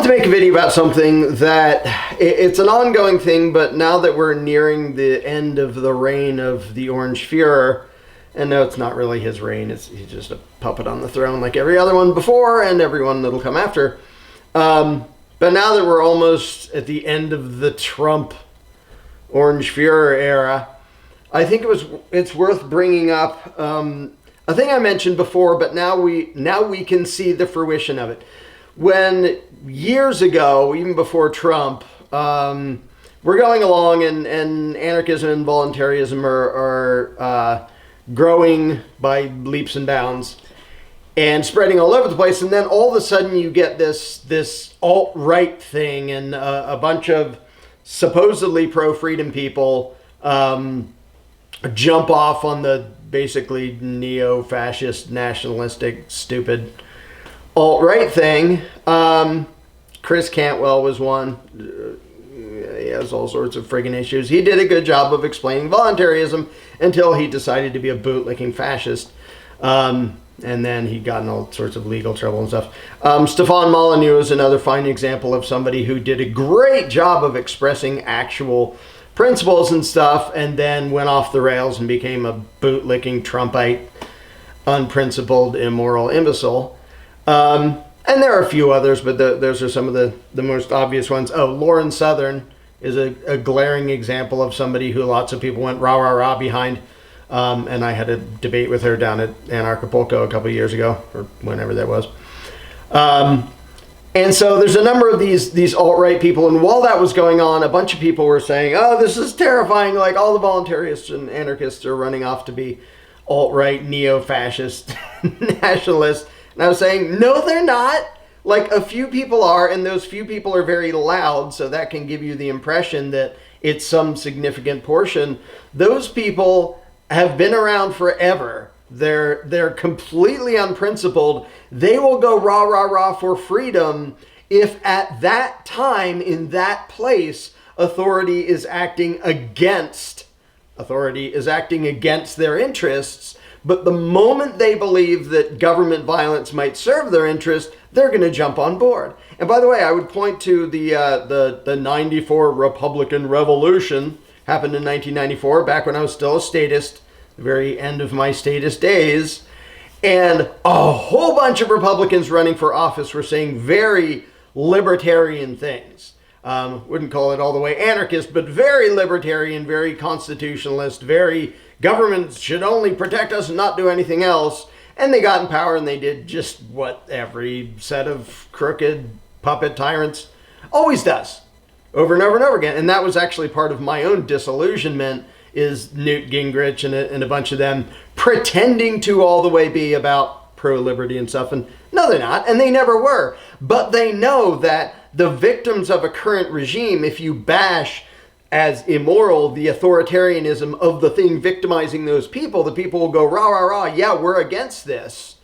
wanted to make a video about something that it's an ongoing thing, but now that we're nearing the end of the reign of the Orange Fuhrer, and no, it's not really his reign, he's just a puppet on the throne like every other one before and everyone that'll come after. But now that we're almost at the end of the Trump Orange Fuhrer era, I think it's worth bringing up a thing I mentioned before, but now we can see the fruition of it. When years ago, even before Trump, we're going along and anarchism and voluntarism are growing by leaps and bounds and spreading all over the place. And then all of a sudden you get this alt-right thing and a bunch of supposedly pro-freedom people jump off on the basically neo-fascist, nationalistic, stupid alt-right thing. Chris Cantwell was one. He has all sorts of friggin' issues. He did a good job of explaining voluntarism until he decided to be a bootlicking fascist. And then he got in all sorts of legal trouble and stuff. Stefan Molyneux is another fine example of somebody who did a great job of expressing actual principles and stuff, and then went off the rails and became a bootlicking Trumpite, unprincipled, immoral imbecile. And there are a few others, but those are some of the most obvious ones. Oh, Lauren Southern is a glaring example of somebody who lots of people went rah, rah, rah behind. And I had a debate with her down at Anarchapulco a couple of years ago, or whenever that was. And so there's a number of these alt-right people, and while that was going on, a bunch of people were saying, oh, this is terrifying, like all the voluntarists and anarchists are running off to be alt-right, neo-fascist nationalists. And I was saying, no, they're not. Like, a few people are, and those few people are very loud, so that can give you the impression that it's some significant portion. Those people have been around forever. They're completely unprincipled. They will go rah, rah, rah for freedom if at that time, in that place, authority is acting against their interests. But the moment they believe that government violence might serve their interest, they're going to jump on board. And by the way, I would point to the 94 Republican Revolution, happened in 1994, back when I was still a statist, the very end of my statist days. And a whole bunch of Republicans running for office were saying very libertarian things. Wouldn't call it all the way anarchist, but very libertarian, very constitutionalist, very government should only protect us and not do anything else. And they got in power and they did just what every set of crooked puppet tyrants always does, over and over and over again. And that was actually part of my own disillusionment, is Newt Gingrich and a bunch of them pretending to all the way be about pro-liberty and stuff. And no, they're not, and they never were. But they know that the victims of a current regime, if you bash as immoral the authoritarianism of the thing victimizing those people, the people will go, rah, rah, rah, yeah, we're against this.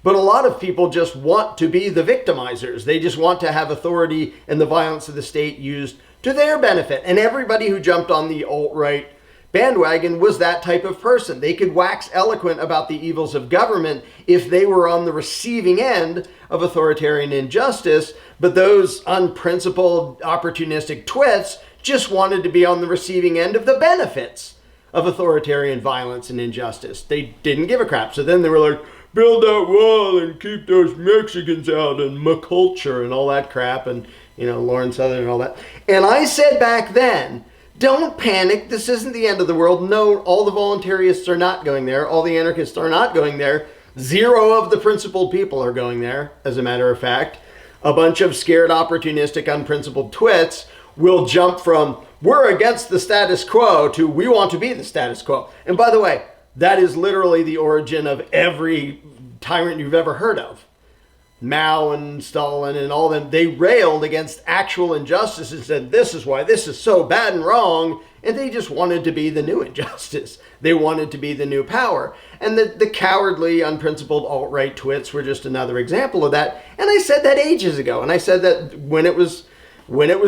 But a lot of people just want to be the victimizers. They just want to have authority and the violence of the state used to their benefit. And everybody who jumped on the alt-right bandwagon was that type of person. They could wax eloquent about the evils of government if they were on the receiving end of authoritarian injustice, but those unprincipled, opportunistic twits just wanted to be on the receiving end of the benefits of authoritarian violence and injustice. They didn't give a crap. So then they were like, build that wall and keep those Mexicans out and McCulture and all that crap, and, Lauren Southern and all that. And I said back then, don't panic. This isn't the end of the world. No, all the voluntarists are not going there. All the anarchists are not going there. Zero of the principled people are going there, as a matter of fact. A bunch of scared, opportunistic, unprincipled twits will jump from, we're against the status quo, to we want to be the status quo. And by the way, that is literally the origin of every tyrant you've ever heard of. Mao and Stalin and all them, they railed against actual injustice and said, this is why this is so bad and wrong. And they just wanted to be the new injustice. They wanted to be the new power. And the cowardly, unprincipled alt-right twits were just another example of that. And I said that ages ago. And I said that when it was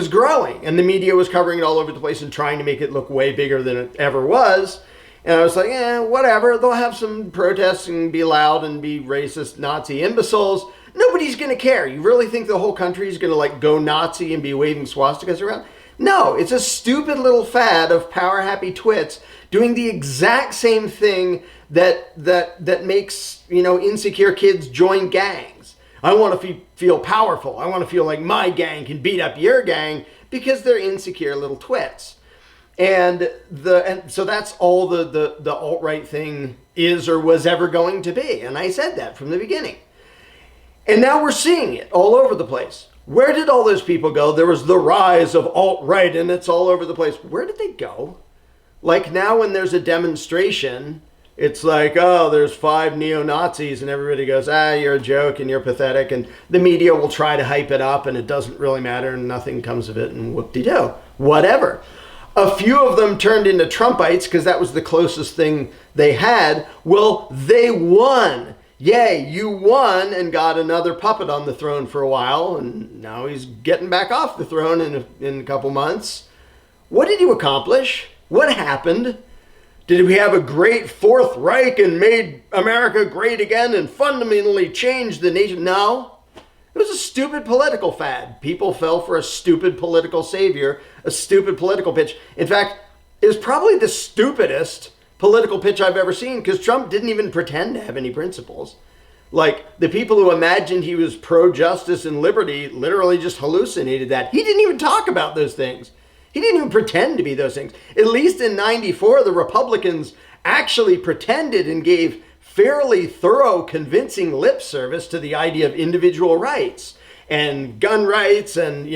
growing and the media was covering it all over the place and trying to make it look way bigger than it ever was. And I was like, whatever. They'll have some protests and be loud and be racist Nazi imbeciles. Nobody's going to care. You really think the whole country is going to like go Nazi and be waving swastikas around? No, it's a stupid little fad of power-happy twits doing the exact same thing that makes, insecure kids join gangs. I want to feel powerful. I want to feel like my gang can beat up your gang because they're insecure little twits. And so that's all the alt-right thing is or was ever going to be. And I said that from the beginning. And now we're seeing it all over the place. Where did all those people go? There was the rise of alt-right and it's all over the place. Where did they go? Like now when there's a demonstration, it's like, oh, there's 5 neo-Nazis and everybody goes, you're a joke and you're pathetic. And the media will try to hype it up and it doesn't really matter and nothing comes of it and whoop-de-doo. Whatever. A few of them turned into Trumpites because that was the closest thing they had. Well, they won. Yay, you won and got another puppet on the throne for a while, and now he's getting back off the throne in a couple months. What did you accomplish? What happened? Did we have a great Fourth Reich and made America great again and fundamentally changed the nation? No. It was a stupid political fad. People fell for a stupid political savior, a stupid political pitch. In fact, it was probably the stupidest political pitch I've ever seen because Trump didn't even pretend to have any principles. Like the people who imagined he was pro-justice and liberty literally just hallucinated that. He didn't even talk about those things. He didn't even pretend to be those things. At least in '94, the Republicans actually pretended and gave fairly thorough, convincing lip service to the idea of individual rights and gun rights and,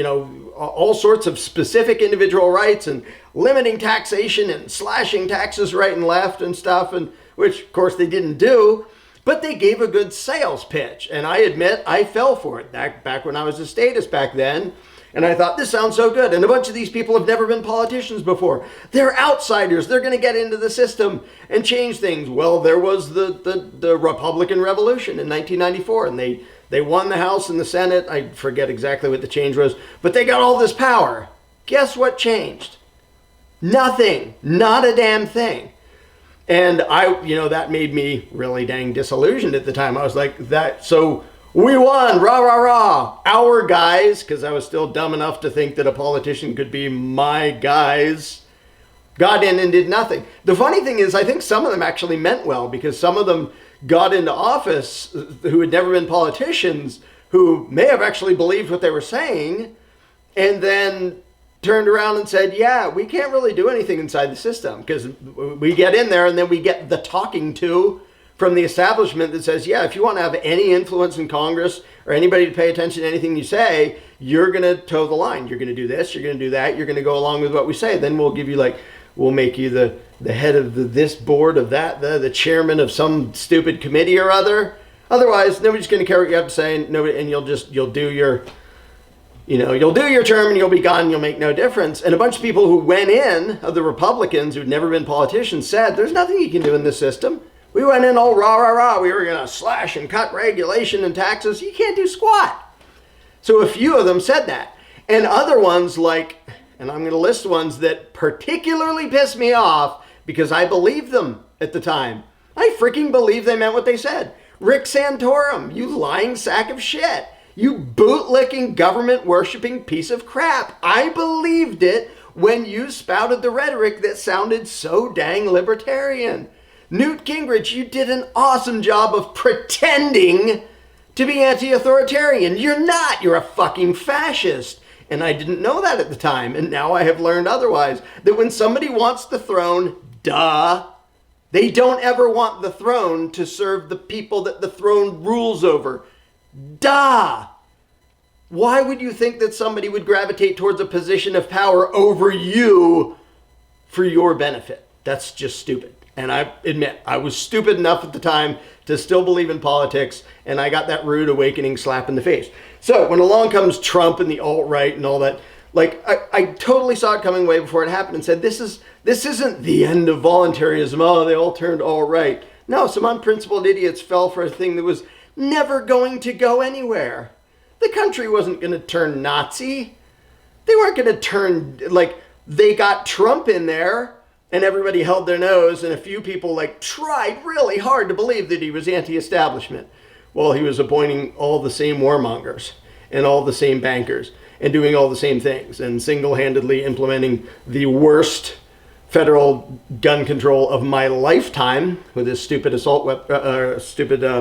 all sorts of specific individual rights and limiting taxation and slashing taxes right and left and stuff, and which, of course, they didn't do. But they gave a good sales pitch. And I admit I fell for it back when I was a statist back then. And I thought, this sounds so good. And a bunch of these people have never been politicians before. They're outsiders. They're going to get into the system and change things. Well, there was the Republican Revolution in 1994. And they won the House and the Senate. I forget exactly what the change was. But they got all this power. Guess what changed? Nothing. Not a damn thing. And that made me really dang disillusioned at the time. I was like, so we won, rah, rah, rah. Our guys, because I was still dumb enough to think that a politician could be my guys, got in and did nothing. The funny thing is, I think some of them actually meant well, because some of them got into office who had never been politicians, who may have actually believed what they were saying, and then turned around and said, yeah, we can't really do anything inside the system, because we get in there and then we get the talking to from the establishment that says, yeah, if you want to have any influence in Congress or anybody to pay attention to anything you say, you're going to toe the line. You're going to do this, you're going to do that, you're going to go along with what we say. Then we'll give you we'll make you the head of this board of that, the chairman of some stupid committee or other. Otherwise, nobody's going to care what you have to say, and you'll do your term and you'll be gone and you'll make no difference. And a bunch of people who went in, of the Republicans who'd never been politicians, said, there's nothing you can do in this system. We went in all rah, rah, rah. We were going to slash and cut regulation and taxes. You can't do squat. So a few of them said that. And other ones and I'm going to list ones that particularly pissed me off because I believed them at the time. I freaking believed they meant what they said. Rick Santorum, you lying sack of shit. You bootlicking, government-worshipping piece of crap. I believed it when you spouted the rhetoric that sounded so dang libertarian. Newt Gingrich, you did an awesome job of pretending to be anti-authoritarian. You're not. You're a fucking fascist. And I didn't know that at the time. And now I have learned otherwise. That when somebody wants the throne, they don't ever want the throne to serve the people that the throne rules over. Why would you think that somebody would gravitate towards a position of power over you for your benefit? That's just stupid. And I admit, I was stupid enough at the time to still believe in politics, and I got that rude awakening slap in the face. So when along comes Trump and the alt-right and all that, I totally saw it coming way before it happened and said, this isn't the end of voluntarism. Oh, they all turned alt-right. No, some unprincipled idiots fell for a thing that was never going to go anywhere. The country wasn't going to turn Nazi. They weren't going to turn, they got Trump in there and everybody held their nose and a few people tried really hard to believe that he was anti-establishment. Well, he was appointing all the same warmongers and all the same bankers and doing all the same things and single-handedly implementing the worst federal gun control of my lifetime with his stupid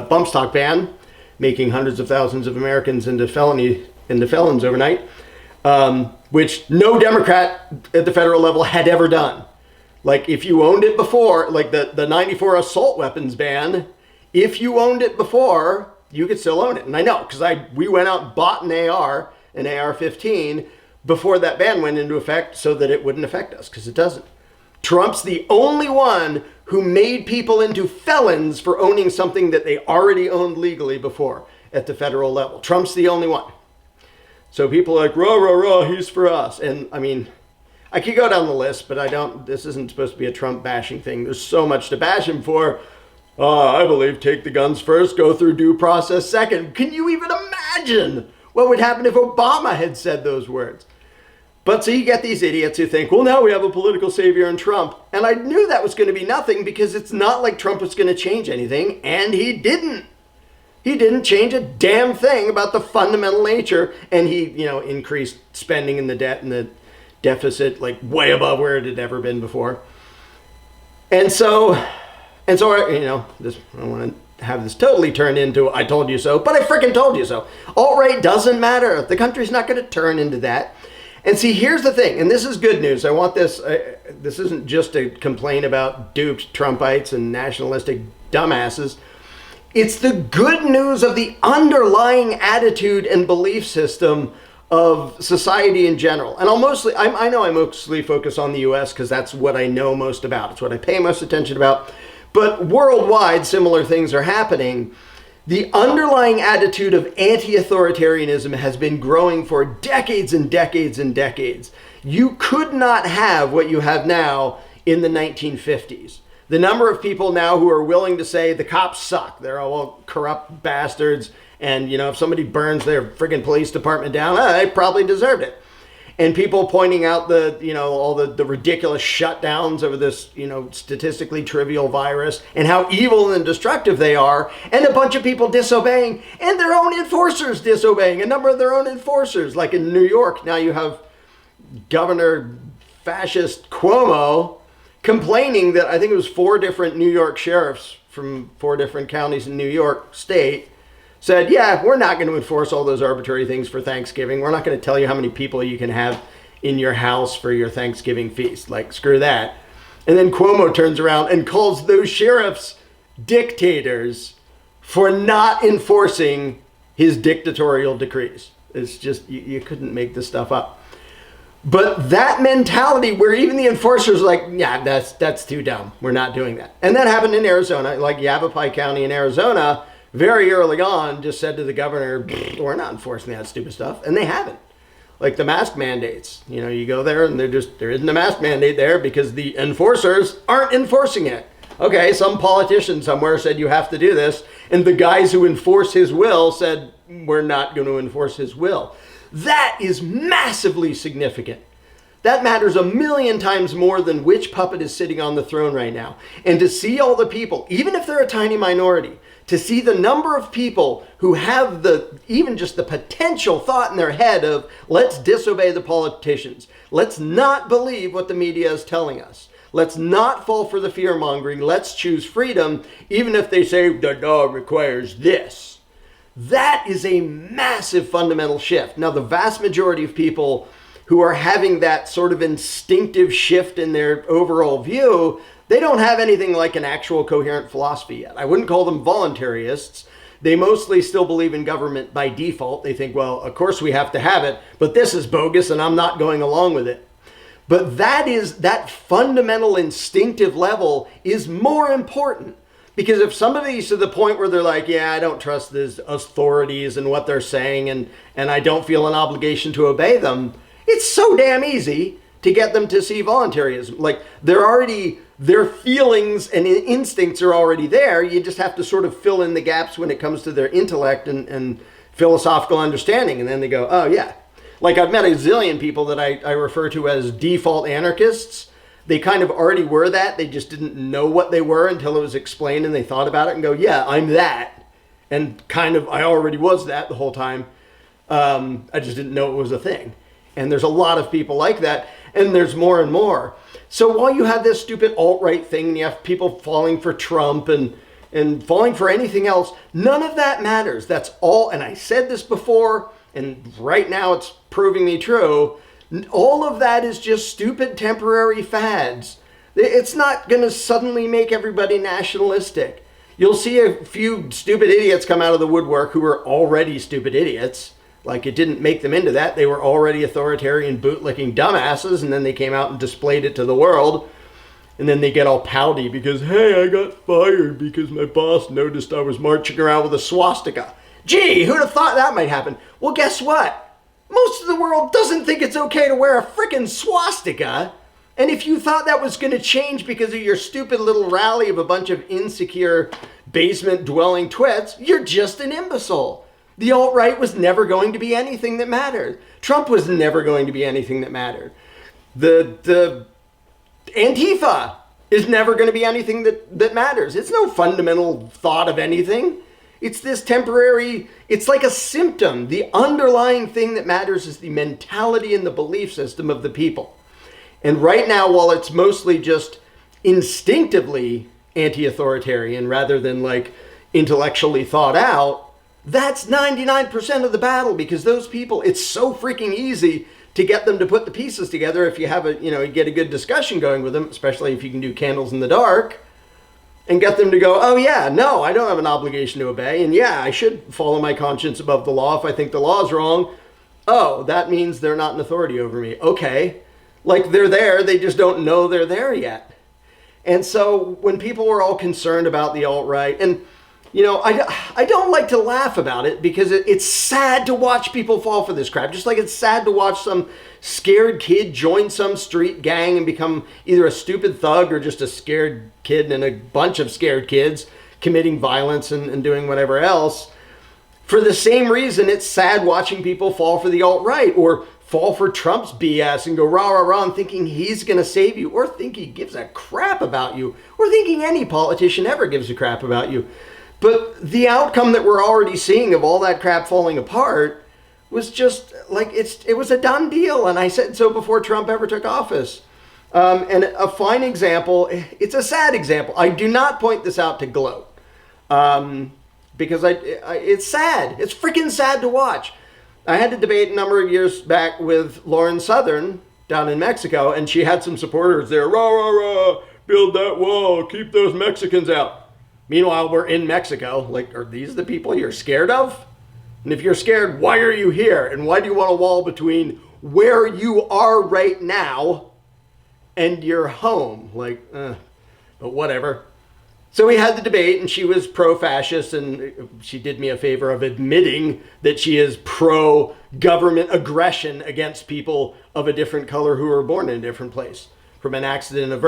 bump stock ban, making hundreds of thousands of Americans into felons overnight, which no Democrat at the federal level had ever done. Like, if you owned it before, like the 94 assault weapons ban, if you owned it before, you could still own it. And I know, because we went out and bought an AR-15, before that ban went into effect so that it wouldn't affect us, because it doesn't. Trump's the only one who made people into felons for owning something that they already owned legally before at the federal level. Trump's the only one. So people are like, rah, rah, rah, he's for us. And I mean, I could go down the list, but this isn't supposed to be a Trump bashing thing. There's so much to bash him for. I believe take the guns first, go through due process second. Can you even imagine what would happen if Obama had said those words? But so you get these idiots who think, well, now we have a political savior in Trump. And I knew that was going to be nothing, because it's not like Trump was going to change anything. And he didn't. He didn't change a damn thing about the fundamental nature. And he, increased spending and the debt and the deficit like way above where it had ever been before. And so I don't want to have this totally turn into I told you so, but I freaking told you so. Alt-right doesn't matter. The country's not going to turn into that. And see, here's the thing, and this is good news. I want this, this isn't just a complaint about duped Trumpites and nationalistic dumbasses. It's the good news of the underlying attitude and belief system of society in general. And I know I mostly focus on the US because that's what I know most about. It's what I pay most attention about. But worldwide, similar things are happening. The underlying attitude of anti-authoritarianism has been growing for decades and decades and decades. You could not have what you have now in the 1950s. The number of people now who are willing to say the cops suck, they're all corrupt bastards, and if somebody burns their friggin' police department down, they probably deserved it. And people pointing out all the ridiculous shutdowns over this, statistically trivial virus and how evil and destructive they are, and a bunch of people disobeying and their own enforcers disobeying, a number of their own enforcers. Like in New York, now you have Governor Fascist Cuomo complaining that I think it was 4 different New York sheriffs from 4 different counties in New York State said, yeah, we're not going to enforce all those arbitrary things for Thanksgiving. We're not going to tell you how many people you can have in your house for your Thanksgiving feast. Like, screw that. And then Cuomo turns around and calls those sheriffs dictators for not enforcing his dictatorial decrees. It's just, you couldn't make this stuff up. But that mentality where even the enforcers are like, yeah, that's too dumb. We're not doing that. And that happened in Arizona, like Yavapai County in Arizona, very early on, just said to the governor, we're not enforcing that stupid stuff. And they haven't. Like the mask mandates. You go there and there isn't a mask mandate there because the enforcers aren't enforcing it. Okay, some politician somewhere said you have to do this. And the guys who enforce his will said, we're not going to enforce his will. That is massively significant. That matters a million times more than which puppet is sitting on the throne right now. And to see all the people, even if they're a tiny minority, to see the number of people who have even just the potential thought in their head of, let's disobey the politicians. Let's not believe what the media is telling us. Let's not fall for the fear mongering. Let's choose freedom, even if they say the law requires this. That is a massive fundamental shift. Now, the vast majority of people who are having that sort of instinctive shift in their overall view, they don't have anything like an actual coherent philosophy yet. I wouldn't call them voluntarists. They mostly still believe in government by default. They think, well, of course we have to have it, but this is bogus and I'm not going along with it. But that fundamental instinctive level is more important. Because if somebody's to the point where they're like, yeah, I don't trust these authorities and what they're saying, and I don't feel an obligation to obey them, it's so damn easy to get them to see voluntarism. Like, their feelings and instincts are already there. You just have to sort of fill in the gaps when it comes to their intellect and philosophical understanding. And then they go, oh, yeah. Like, I've met a zillion people that I refer to as default anarchists. They kind of already were that. They just didn't know what they were until it was explained and they thought about it and go, yeah, I'm that. And kind of, I already was that the whole time. I just didn't know it was a thing. And there's a lot of people like that, and there's more and more. So while you have this stupid alt-right thing, and you have people falling for Trump and falling for anything else, none of that matters. That's all, and I said this before, and right now it's proving me true. All of that is just stupid temporary fads. It's not going to suddenly make everybody nationalistic. You'll see a few stupid idiots come out of the woodwork who are already stupid idiots. Like, it didn't make them into that. They were already authoritarian, bootlicking dumbasses, and then they came out and displayed it to the world. And then they get all pouty because, hey, I got fired because my boss noticed I was marching around with a swastika. Gee, who'd have thought that might happen? Well, guess what? Most of the world doesn't think it's okay to wear a frickin' swastika. And if you thought that was going to change because of your stupid little rally of a bunch of insecure basement-dwelling twits, you're just an imbecile. The alt-right was never going to be anything that mattered. Trump was never going to be anything that mattered. The Antifa is never going to be anything that matters. It's no fundamental thought of anything. It's this temporary, it's like a symptom. The underlying thing that matters is the mentality and the belief system of the people. And right now, while it's mostly just instinctively anti-authoritarian rather than like intellectually thought out, that's 99% of the battle, because those people, it's so freaking easy to get them to put the pieces together if you have you get a good discussion going with them, especially if you can do candles in the dark, and get them to go, oh yeah, no, I don't have an obligation to obey, and yeah, I should follow my conscience above the law if I think the law is wrong. Oh, that means they're not an authority over me. Okay. Like, they're there, they just don't know they're there yet. And so when people were all concerned about the alt-right, and I don't like to laugh about it because it's sad to watch people fall for this crap. Just like it's sad to watch some scared kid join some street gang and become either a stupid thug or just a scared kid and a bunch of scared kids committing violence and doing whatever else. For the same reason, it's sad watching people fall for the alt-right or fall for Trump's BS and go rah, rah, rah, and thinking he's going to save you, or think he gives a crap about you, or thinking any politician ever gives a crap about you. But the outcome that we're already seeing of all that crap falling apart was just like, it was a done deal. And I said so before Trump ever took office. And a fine example, it's a sad example. I do not point this out to gloat. Because it's sad. It's freaking sad to watch. I had a debate a number of years back with Lauren Southern down in Mexico, and she had some supporters there. Rah, rah, rah, build that wall, keep those Mexicans out. Meanwhile, we're in Mexico. Like, are these the people you're scared of? And if you're scared, why are you here? And why do you want a wall between where you are right now and your home? Like, but whatever. So we had the debate, and she was pro-fascist, and she did me a favor of admitting that she is pro-government aggression against people of a different color who were born in a different place from an accident of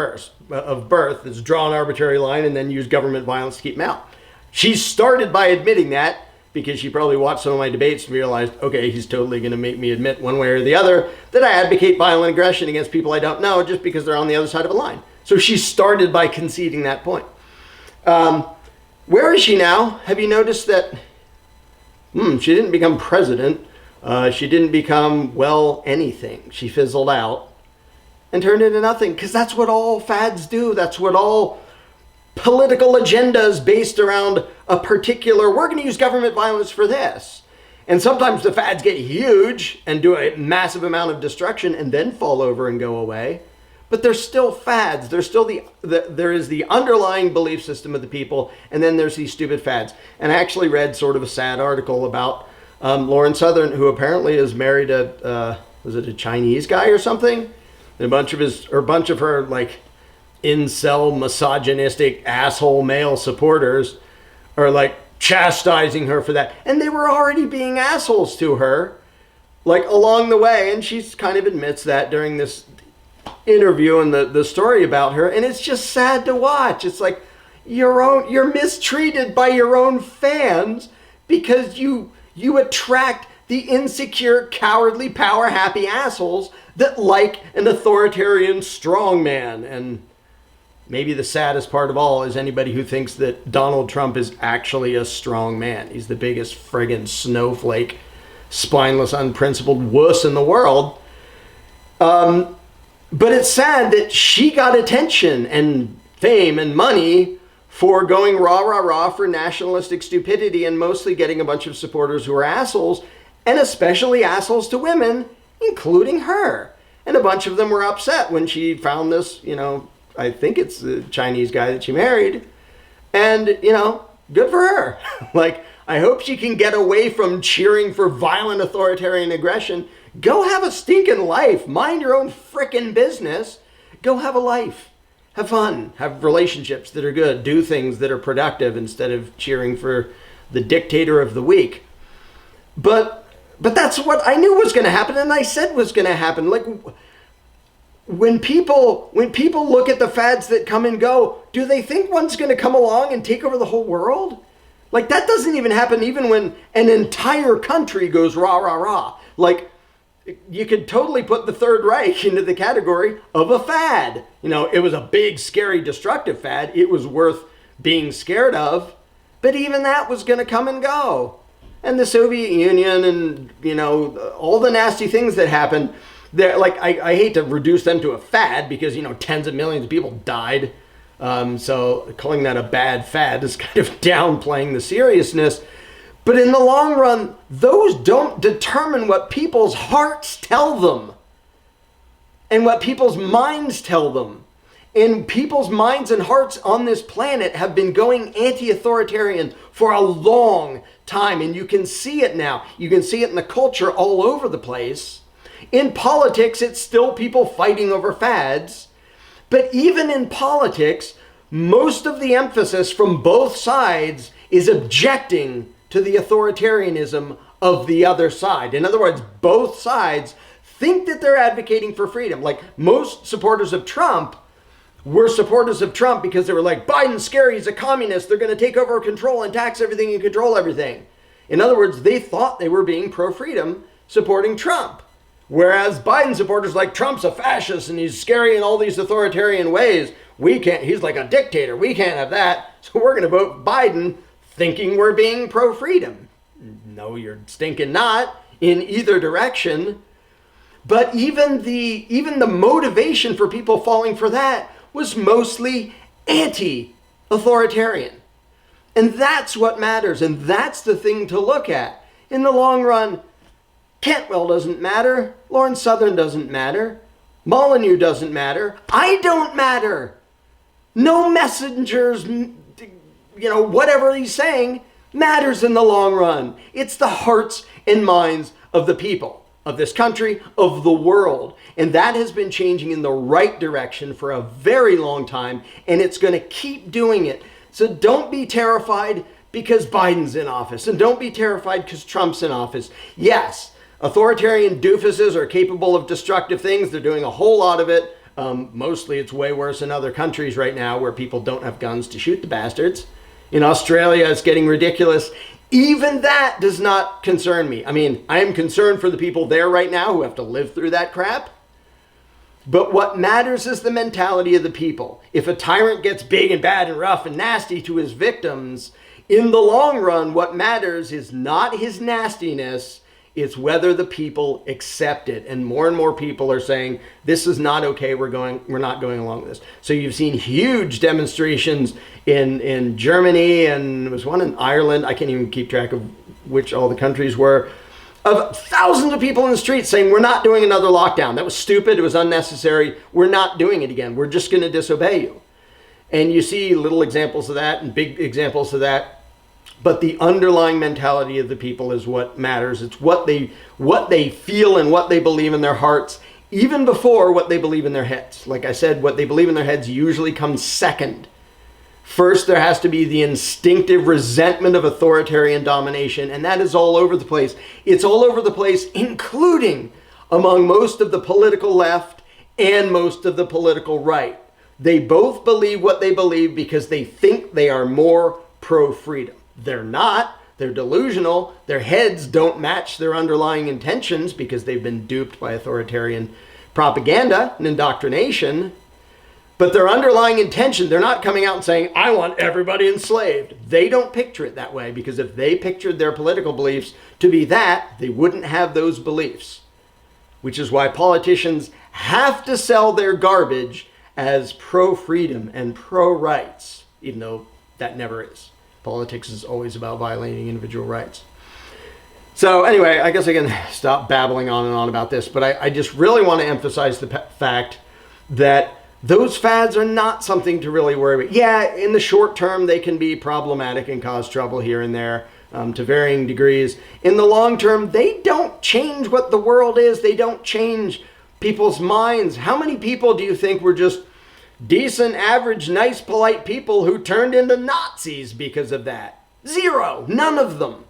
birth that's draw an arbitrary line and then use government violence to keep them out. She started by admitting that because she probably watched some of my debates and realized, okay, he's totally going to make me admit one way or the other that I advocate violent aggression against people I don't know just because they're on the other side of a line. So she started by conceding that point. Where is she now? Have you noticed that she didn't become president? She didn't become, anything. She fizzled out and turned into nothing, because that's what all fads do. That's what all political agendas based around a particular, we're going to use government violence for this. And sometimes the fads get huge and do a massive amount of destruction and then fall over and go away. But they're still fads. There's still there is the underlying belief system of the people, and then there's these stupid fads. And I actually read sort of a sad article about Lauren Southern, who apparently is married was it a Chinese guy or something? And a bunch of her like incel, misogynistic, asshole male supporters are like chastising her for that. And they were already being assholes to her, like along the way. And she kind of admits that during this interview and the story about her. And it's just sad to watch. It's like you're mistreated by your own fans because you attract the insecure, cowardly, power-happy assholes that like an authoritarian strongman. And maybe the saddest part of all is anybody who thinks that Donald Trump is actually a strong man. He's the biggest friggin' snowflake, spineless, unprincipled wuss in the world. But it's sad that she got attention and fame and money for going rah, rah, rah for nationalistic stupidity and mostly getting a bunch of supporters who are assholes, and especially assholes to women, including her. And a bunch of them were upset when she found this, I think it's the Chinese guy that she married. And, good for her. Like, I hope she can get away from cheering for violent authoritarian aggression. Go have a stinking life. Mind your own frickin' business. Go have a life. Have fun. Have relationships that are good. Do things that are productive instead of cheering for the dictator of the week. But that's what I knew was going to happen, and I said was going to happen. Like, when people look at the fads that come and go, do they think one's going to come along and take over the whole world? Like, that doesn't even happen even when an entire country goes rah, rah, rah. Like, you could totally put the Third Reich into the category of a fad. It was a big, scary, destructive fad. It was worth being scared of. But even that was going to come and go. And the Soviet Union and, all the nasty things that happened, like, I hate to reduce them to a fad because, tens of millions of people died. So calling that a bad fad is kind of downplaying the seriousness. But in the long run, those don't determine what people's hearts tell them and what people's minds tell them. And people's minds and hearts on this planet have been going anti-authoritarian for a long time. And you can see it now. You can see it in the culture all over the place. In politics, it's still people fighting over fads. But even in politics, most of the emphasis from both sides is objecting to the authoritarianism of the other side. In other words, both sides think that they're advocating for freedom. Like, most supporters of Trump were supporters of Trump because they were like, Biden's scary, he's a communist, they're going to take over control and tax everything and control everything. In other words, they thought they were being pro-freedom supporting Trump. Whereas Biden supporters like, Trump's a fascist and he's scary in all these authoritarian ways. He's like a dictator. We can't have that. So we're going to vote Biden thinking we're being pro-freedom. No, you're stinking not in either direction. But even the motivation for people falling for that was mostly anti-authoritarian. And that's what matters. And that's the thing to look at. In the long run, Cantwell doesn't matter. Lawrence Southern doesn't matter. Molyneux doesn't matter. I don't matter. No messengers, whatever he's saying matters in the long run. It's the hearts and minds of the people of this country, of the world. And that has been changing in the right direction for a very long time, and it's going to keep doing it. So don't be terrified because Biden's in office, and don't be terrified because Trump's in office. Yes, authoritarian doofuses are capable of destructive things. They're doing a whole lot of it. Mostly it's way worse in other countries right now where people don't have guns to shoot the bastards. In Australia, it's getting ridiculous. Even that does not concern me. I mean, I am concerned for the people there right now who have to live through that crap. But what matters is the mentality of the people. If a tyrant gets big and bad and rough and nasty to his victims, in the long run, what matters is not his nastiness. It's whether the people accept it. And more people are saying, this is not okay. We're not going along with this. So you've seen huge demonstrations in Germany, and there was one in Ireland. I can't even keep track of which all the countries were, of thousands of people in the streets saying, we're not doing another lockdown. That was stupid. It was unnecessary. We're not doing it again. We're just going to disobey you. And you see little examples of that and big examples of that. But the underlying mentality of the people is what matters. It's what they feel and what they believe in their hearts, even before what they believe in their heads. Like I said, what they believe in their heads usually comes second. First, there has to be the instinctive resentment of authoritarian domination, and that is all over the place. It's all over the place, including among most of the political left and most of the political right. They both believe what they believe because they think they are more pro-freedom. They're not. They're delusional. Their heads don't match their underlying intentions because they've been duped by authoritarian propaganda and indoctrination. But their underlying intention, they're not coming out and saying, I want everybody enslaved. They don't picture it that way, because if they pictured their political beliefs to be that, they wouldn't have those beliefs. Which is why politicians have to sell their garbage as pro-freedom and pro-rights, even though that never is. Politics is always about violating individual rights. So anyway, I guess I can stop babbling on and on about this, but I just really want to emphasize the fact that those fads are not something to really worry about. Yeah, in the short term, they can be problematic and cause trouble here and there to varying degrees. In the long term, they don't change what the world is. They don't change people's minds. How many people do you think were just decent, average, nice, polite people who turned into Nazis because of that? Zero. None of them.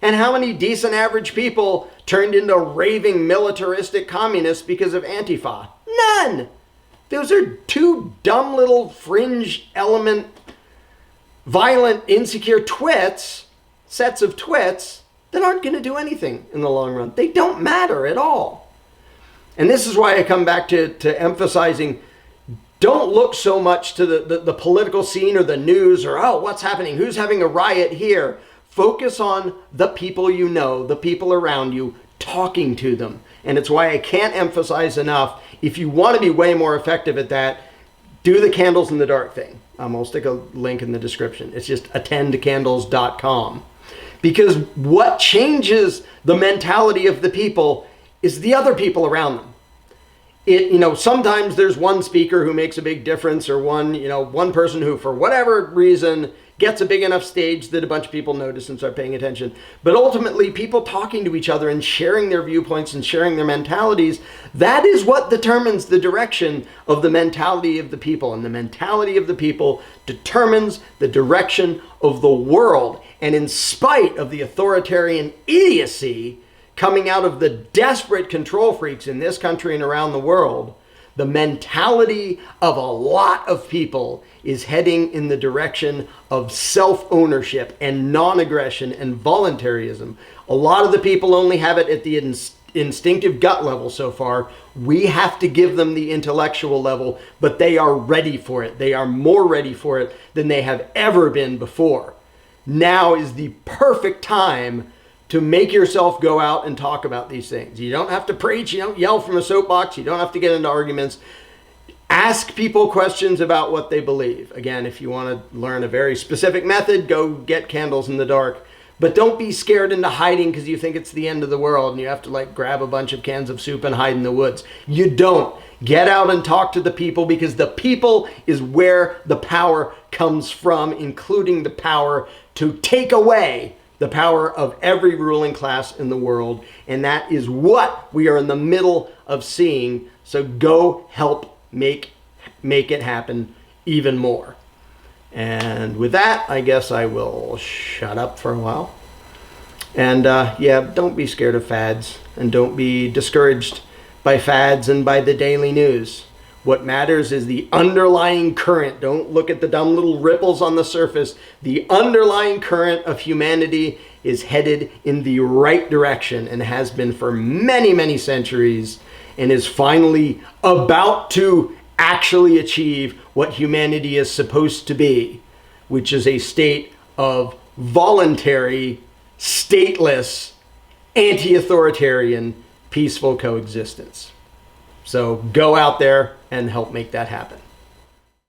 And how many decent, average people turned into raving, militaristic communists because of Antifa? None. Those are two dumb little fringe element, violent, insecure twits, sets of twits that aren't going to do anything in the long run. They don't matter at all. And this is why I come back to emphasizing, don't look so much to the political scene or the news or, oh, what's happening? Who's having a riot here? Focus on the people you know, the people around you, talking to them. And it's why I can't emphasize enough, if you want to be way more effective at that, do the candles in the dark thing. I'll stick a link in the description. It's just attendcandles.com. Because what changes the mentality of the people is the other people around them. Sometimes there's one speaker who makes a big difference, or one person who, for whatever reason, gets a big enough stage that a bunch of people notice and start paying attention. But ultimately, people talking to each other and sharing their viewpoints and sharing their mentalities, that is what determines the direction of the mentality of the people. And the mentality of the people determines the direction of the world. And in spite of the authoritarian idiocy coming out of the desperate control freaks in this country and around the world, the mentality of a lot of people is heading in the direction of self-ownership and non-aggression and voluntarism. A lot of the people only have it at the instinctive gut level so far. We have to give them the intellectual level, but they are ready for it. They are more ready for it than they have ever been before. Now is the perfect time to make yourself go out and talk about these things. You don't have to preach. You don't yell from a soapbox. You don't have to get into arguments. Ask people questions about what they believe. Again, if you want to learn a very specific method, go get candles in the dark. But don't be scared into hiding because you think it's the end of the world and you have to grab a bunch of cans of soup and hide in the woods. You don't. Get out and talk to the people, because the people is where the power comes from, including the power to take away the power of every ruling class in the world. And that is what we are in the middle of seeing. So go help make it happen even more. And with that, I guess I will shut up for a while. And don't be scared of fads, and don't be discouraged by fads and by the daily news. What matters is the underlying current. Don't look at the dumb little ripples on the surface. The underlying current of humanity is headed in the right direction and has been for many, many centuries, and is finally about to actually achieve what humanity is supposed to be, which is a state of voluntary, stateless, anti-authoritarian, peaceful coexistence. So go out there and help make that happen.